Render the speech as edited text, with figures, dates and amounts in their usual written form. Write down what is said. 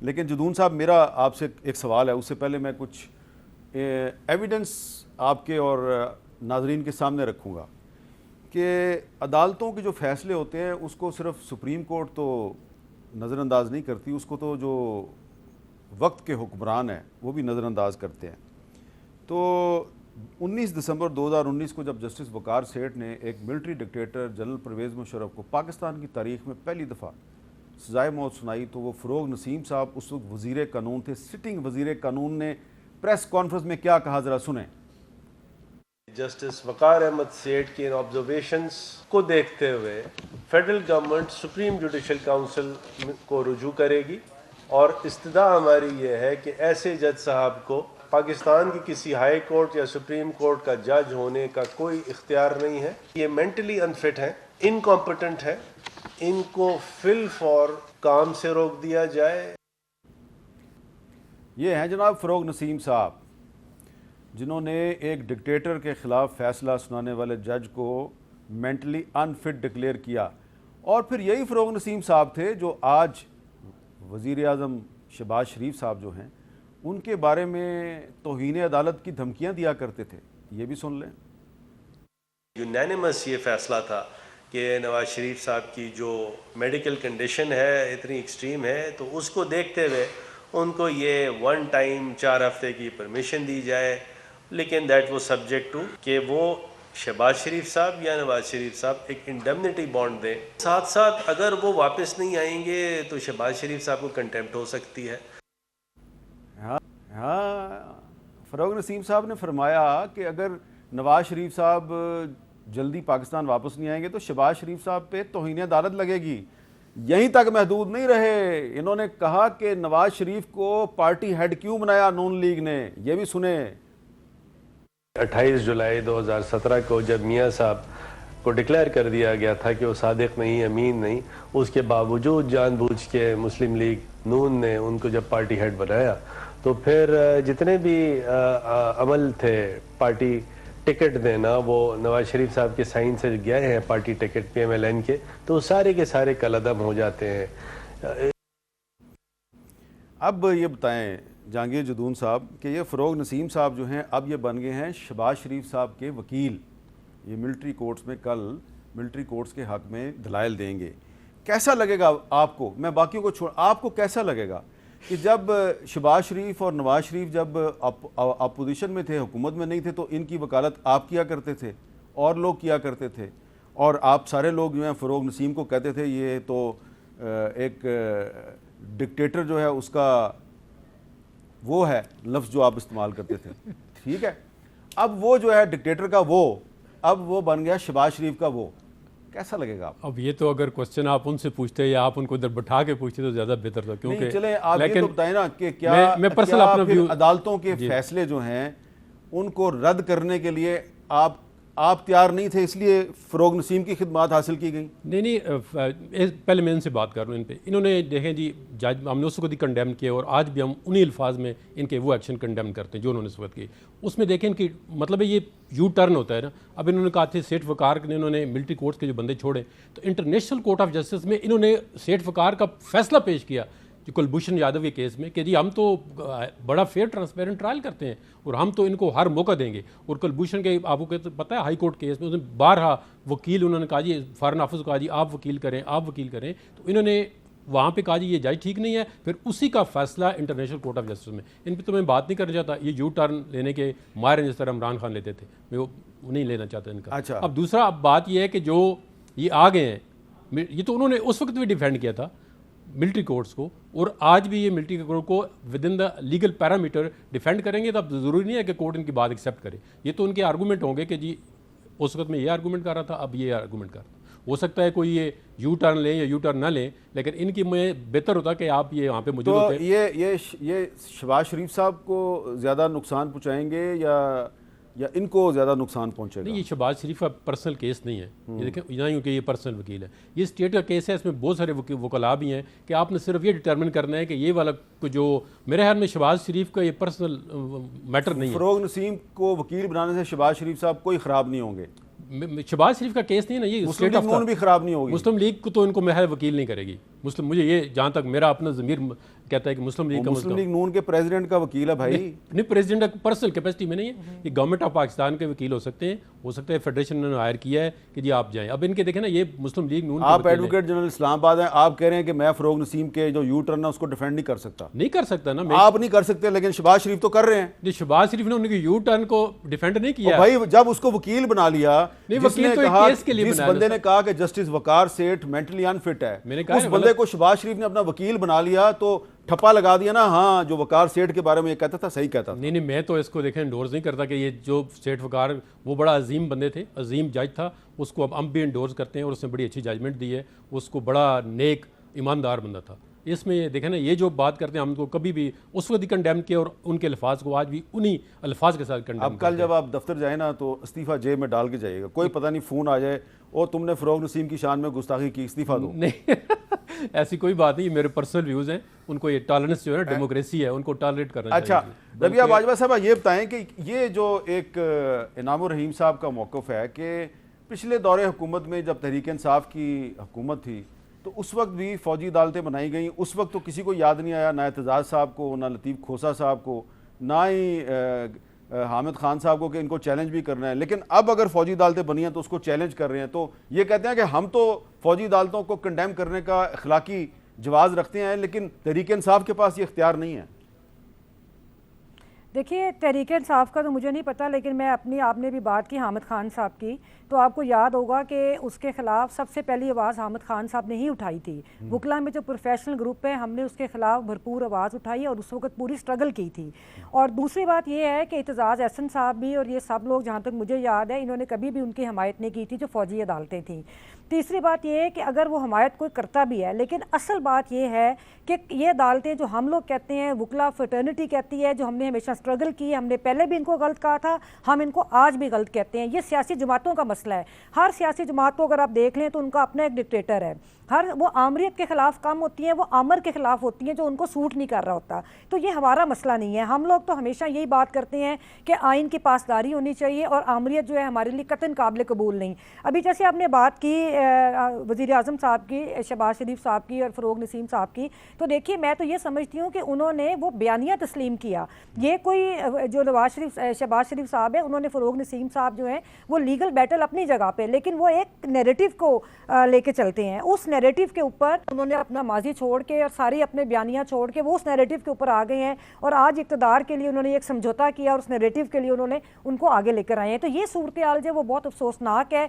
लेकिन जदून साहब, मेरा आपसे एक सवाल है, उससे पहले मैं कुछ एविडेंस आपके और नाजरीन के सामने रखूँगा कि अदालतों के जो फ़ैसले होते हैं उसको सिर्फ सुप्रीम कोर्ट तो नज़रअंदाज नहीं करती, उसको तो जो वक्त के हुक्मरान हैं वो भी नज़रअंदाज करते हैं। तो 19 दिसंबर 2019 को जब जस्टिस वकार सेठ ने एक military dictator general Pervez Musharraf को पाकिस्तान की तारीख में पहली दफ़ा सजाए मौत सुनाई, तो वो फ़रोग नसीम साहब उस वक्त वज़ीर कानून थे। सिटिंग वज़ीर कानून ने प्रेस कॉन्फ्रेंस में क्या कहा, ज़रा सुने। जस्टिस वकार अहमद सेठ के इन ऑब्जर्वेशंस को देखते हुए federal government supreme judicial council को रुजू करेगी और इस्तदा हमारी ये है कि ऐसे जज साहब को पाकिस्तान की किसी हाई कोर्ट या सुप्रीम कोर्ट का जज होने का कोई इख्तियार नहीं है। ये मेंटली अनफिट हैं, इनकॉम्पिटेंट है, इनको फिल फॉर काम से रोक दिया जाए। ये हैं जनाब फ़रोग नसीम साहब, जिन्होंने एक डिक्टेटर के ख़िलाफ़ फ़ैसला सुनाने वाले जज को मेंटली अनफिट डिक्लेयर किया। और फिर यही फ़रोग नसीम साहब थे जो आज वज़ीर आज़म शहबाज शरीफ साहब जो हैं उनके बारे में तौहीन अदालत की धमकियां दिया करते थे। ये भी सुन लें। यूनानिमस ये फ़ैसला था कि नवाज शरीफ साहब की जो मेडिकल कंडीशन है इतनी एक्सट्रीम है, तो उसको देखते हुए उनको ये 1 टाइम 4 हफ्ते की परमिशन दी जाए, लेकिन दैट वो सब्जेक्ट टू कि वो शहबाज शरीफ साहब या नवाज शरीफ साहब एक इंडेमनिटी बॉन्ड दें। साथ साथ अगर वो वापस नहीं आएंगे तो शहबाज शरीफ साहब को कंटेम्प्ट हो सकती है। हाँ, फ़रोग नसीम साहब ने फरमाया कि अगर नवाज शरीफ साहब जल्दी पाकिस्तान वापस नहीं आएंगे तो शहबाज शरीफ साहब पे तौहीन अदालत लगेगी। यहीं तक महदूद नहीं रहे, इन्होंने कहा कि नवाज शरीफ को पार्टी हेड क्यों बनाया नून लीग ने। ये भी सुने। 28 जुलाई 2017 को जब मियाँ साहब को डिक्लेयर कर दिया गया था कि वो सादिक नहीं, अमीन नहीं, उसके बावजूद जानबूझ के मुस्लिम लीग नून ने उनको जब पार्टी हेड बनाया, तो फिर जितने भी अमल थे पार्टी टिकट देना, वो नवाज शरीफ साहब के साइन से गए हैं पार्टी टिकट PMLN के, तो सारे के सारे कलअदम हो जाते हैं। अब ये बताएं जहांगीर जदून साहब कि ये फ़रोग नसीम साहब जो हैं अब ये बन गए हैं शहबाज शरीफ साहब के वकील। ये मिलिट्री कोर्ट्स में कल मिलिट्री कोर्ट्स के हक़ में दलाइल देंगे। कैसा लगेगा आपको, मैं बाकियों को छोड़, आपको कैसा लगेगा कि जब शहबाज शरीफ और नवाज शरीफ जब अपोजिशन में थे, हुकूमत में नहीं थे, तो इनकी वकालत आप किया करते थे और लोग किया करते थे, और आप सारे लोग जो हैं फ़रोग नसीम को कहते थे ये तो एक डिक्टेटर जो है उसका वो है लफ्ज़ जो आप इस्तेमाल करते थे, ठीक है। अब वो जो है डिक्टेटर का वो, अब वो बन गया शहबाज शरीफ का वो। कैसा लगेगा आप? अब ये तो अगर क्वेश्चन आप उनसे पूछते या आप उनको इधर बैठा के पूछते तो ज़्यादा बेहतर था, क्योंकि चले आप ये तो बताएं ना कि क्या मैं पर्सनल अपना व्यू, अदालतों के फैसले जो हैं उनको रद्द करने के लिए आप तैयार नहीं थे, इसलिए फ़रोग नसीम की खिदमत हासिल की गई? नहीं, पहले मैं इनसे बात कर रहा हूँ इन पे। इन्होंने देखें जी, जज हमने उसको भी कंडेम किया और आज भी हम उन्हीं अल्फाज में इनके वो एक्शन कंडेम करते हैं जो उन्होंने इस वक्त की। उसमें देखें इनकी मतलब ये यू टर्न होता है ना। अब इन्होंने कहा थे सेठ वकार ने, इन्होंने मिलिट्री कोर्ट्स के जो बंदे छोड़े, तो इंटरनेशनल कोर्ट ऑफ जस्टिस में इन्होंने सेठ वकार का फैसला पेश किया जो कुलभूषण यादव के केस में कि जी हम तो बड़ा फेयर ट्रांसपेरेंट ट्रायल करते हैं और हम तो इनको हर मौका देंगे। और कुलभूषण के आपको तो पता है हाई कोर्ट केस में उसने 12 वकील उन्होंने कहा जी, फॉरेन ऑफिस को कहा जी आप वकील करें, आप वकील करें, तो इन्होंने वहाँ पे कहा जी ये जज ठीक नहीं है। फिर उसी का फैसला इंटरनेशनल कोर्ट ऑफ जस्टिस में। इन पर तो मैं बात नहीं करना चाहता, ये यू टर्न लेने के मारे जिस तरह इमरान खान लेते थे, मैं वो नहीं लेना चाहता इनका। अच्छा। अब दूसरा बात यह है कि जो ये आ गए हैं, ये तो उन्होंने उस वक्त भी डिफेंड किया था मिलिट्री कोर्ट्स को, और आज भी ये मिलिट्री कोर्ट को with in the legal parameter defend करेंगे। तो अब ज़रूरी नहीं है कि कोर्ट इनकी बात एक्सेप्ट करे। ये तो उनके आर्गूमेंट होंगे कि जी उस वक्त मैं ये आर्गूमेंट कर रहा था, अब ये आर्गूमेंट कर रहा था। हो सकता है कोई ये यू टर्न लें या यू टर्न ना लें, लेकिन इनकी में बेहतर होता कि आप ये वहाँ पे मौजूद होते। तो ये शहबाज शरीफ साहब को ज़्यादा नुकसान पहुँचाएंगे या इनको ज़्यादा नुकसान पहुँचेगा? नहीं, ये शहबाज शरीफ का पर्सनल केस नहीं है, ये देखें ना, क्योंकि ये पर्सनल वकील है, ये स्टेट का केस है। इसमें बहुत सारे वकला भी हैं कि आपने सिर्फ ये डिटरमिन करना है कि ये वाला को, जो मेरे ख्याल में शहबाज शरीफ का ये पर्सनल मैटर नहीं है। फ़रोग नसीम को वकील बनाने से शहबाज शरीफ साहब कोई ख़राब नहीं होंगे? शहबाज शरीफ का केस नहीं है ना, ये मुस्लिम लीग नून भी ख़राब नहीं होगी। मुस्लिम लीग को तो इनको महल वकील नहीं करेगी मुस्लिम, मुझे ये जहाँ तक मेरा अपना ज़मीर कहता है कि मुस्लिम लीग का मुस्लिम लीग नून के प्रेसिडेंट का वकील है भाई। नहीं, प्रेसिडेंट का पर्सनल कैपेसिटी में नहीं है, ये गवर्नमेंट ऑफ पाकिस्तान के वकील हो सकते हैं, हो सकता है फेडरेशन ने हायर किया है कि जी आप जाएं। अब इनके देखें ना, ये मुस्लिम लीग नून आप एडवोकेट जनरल इस्लामाबाद हैं, आप कह रहे हैं कि मैं फरोग नसीम के जो यू टर्न है उसको डिफेंड नहीं कर सकता। नहीं कर सकता ना, आप नहीं कर सकते, लेकिन शहबाज शरीफ तो कर रहे हैं। जी शहबाज शरीफ ने उनके यू टर्न को डिफेंड नहीं किया। भाई जब उसको वकील बना लिया, नहीं, जिसने वकील तो एक कहा, केस के लिए जिस बनाया बंदे ना ने कहा कि जस्टिस वकार सेठ मेंटली अनफिट है, मैंने कहा उस बंदे को शहबाज शरीफ ने अपना वकील बना लिया तो ठप्पा लगा दिया ना, हाँ जो वकार सेठ के बारे में ये कहता था सही कहता था। नहीं, मैं तो इसको देखें इंडोर्स नहीं करता कि ये जो स्टेट वकार, वो बड़ा अजीम बंदे थे, अजीम जज था, उसको अब हम भी इंडोर्स करते हैं और उसने बड़ी अच्छी जजमेंट दी है, उसको बड़ा नेक ईमानदार बंदा था। इसमें ये देखें ना, ये जो बात करते हैं हमको कभी भी उस वक्त ही कंडेम किया और उनके अल्फाज को आज भी उन्हीं अल्फाज के साथ कंडेम। अब कल जब आप दफ्तर जाए ना तो इस्तीफा जेब में डाल के जाइएगा, कोई पता नहीं फ़ोन आ जाए और तुमने फरोग नसीम की शान में गुस्ताखी की, इस्तीफा दो। नहीं ऐसी कोई बात नहीं, मेरे पर्सनल व्यूज़ हैं, उनको ये टॉलरेंस जो है ना, डेमोक्रेसी है, उनको टॉलरेट करना अच्छा, चाहिए। रबिया बाजवा साहब ये बताएं कि ये जो एक इनामुर रहीम साहब का मौक़िफ़ है कि पिछले दौरे हुकूमत में जब तहरीक इंसाफ की हुकूमत थी तो उस वक्त भी फ़ौजी अदालतें बनाई गई, उस वक्त तो किसी को याद नहीं आया, ना एतजाज़ साहब को, ना लतीफ़ खोसा साहब को, ना ही हामिद खान साहब को कि इनको चैलेंज भी करना है। लेकिन अब अगर फ़ौजी अदालतें बनी हैं तो उसको चैलेंज कर रहे हैं, तो ये कहते हैं कि हम तो फ़ौजी अदालतों को कंडेम करने का अखलाकी जवाज़ रखते हैं, लेकिन तहरीक इंसाफ के पास ये इख्तियार नहीं है। देखिए, तहरीक इंसाफ का तो मुझे नहीं पता, लेकिन मैं अपनी, आपने भी बात की हामिद खान साहब की, तो आपको याद होगा कि उसके खिलाफ सबसे पहली आवाज़ हामिद खान साहब ने ही उठाई थी। वकला में जो प्रोफेशनल ग्रुप है, हमने उसके खिलाफ भरपूर आवाज़ उठाई और उस वक्त पूरी स्ट्रगल की थी। और दूसरी बात यह है कि एतजाज़ एहसन साहब भी और ये सब लोग, जहाँ तक मुझे याद है, इन्होंने कभी भी उनकी हमायत नहीं की थी जो फ़ौजी अदालतें थीं। तीसरी बात यह है कि अगर वो हमायत कोई करता भी है, लेकिन असल बात यह है कि ये अदालतें जो हम लोग कहते हैं, वकला फ्रेटर्निटी कहती है, जो हमने हमेशा स्ट्रगल की है, हमने पहले भी इनको गलत कहा था, हम इनको आज भी गलत कहते हैं। ये सियासी जमातों का मसला है। हर सियासी जमात को अगर आप देख लें तो उनका अपना एक डिक्टेटर है, हर वो आमरीत के खिलाफ काम होती है, वो आमर के खिलाफ होती हैं जो उनको सूट नहीं कर रहा होता। तो ये हमारा मसला नहीं है। हम लोग तो हमेशा यही बात करते हैं कि आइन की पासदारी होनी चाहिए और आमरीत जो है हमारे लिए कतई काबिल कबूल नहीं। अभी जैसे आपने बात की वज़ीर आज़म साहब की, शहबाज शरीफ साहब की और फ़रोग नसीम साहब की, तो देखिए मैं तो ये समझती हूँ कि उन्होंने वो बयानिया तस्लीम किया। ये कोई जो शहबाज शरीफ साहब है, उन्होंने फ़रोग नसीम साहब जो है वो लीगल बैटल अपनी जगह पे, लेकिन वो एक नैरेटिव को लेके चलते हैं। उस नैरेटिव के ऊपर उन्होंने अपना माजी छोड़ के और सारी अपने बयानियाँ छोड़ के वो उस नैरेटिव के ऊपर आ गए हैं और आज इक़्तिदार के लिए उन्होंने एक समझौता किया और उस नैरेटिव के लिए उन्होंने उनको आगे लेकर आए हैं। तो ये सूरत हाल जो वो बहुत अफसोसनाक है।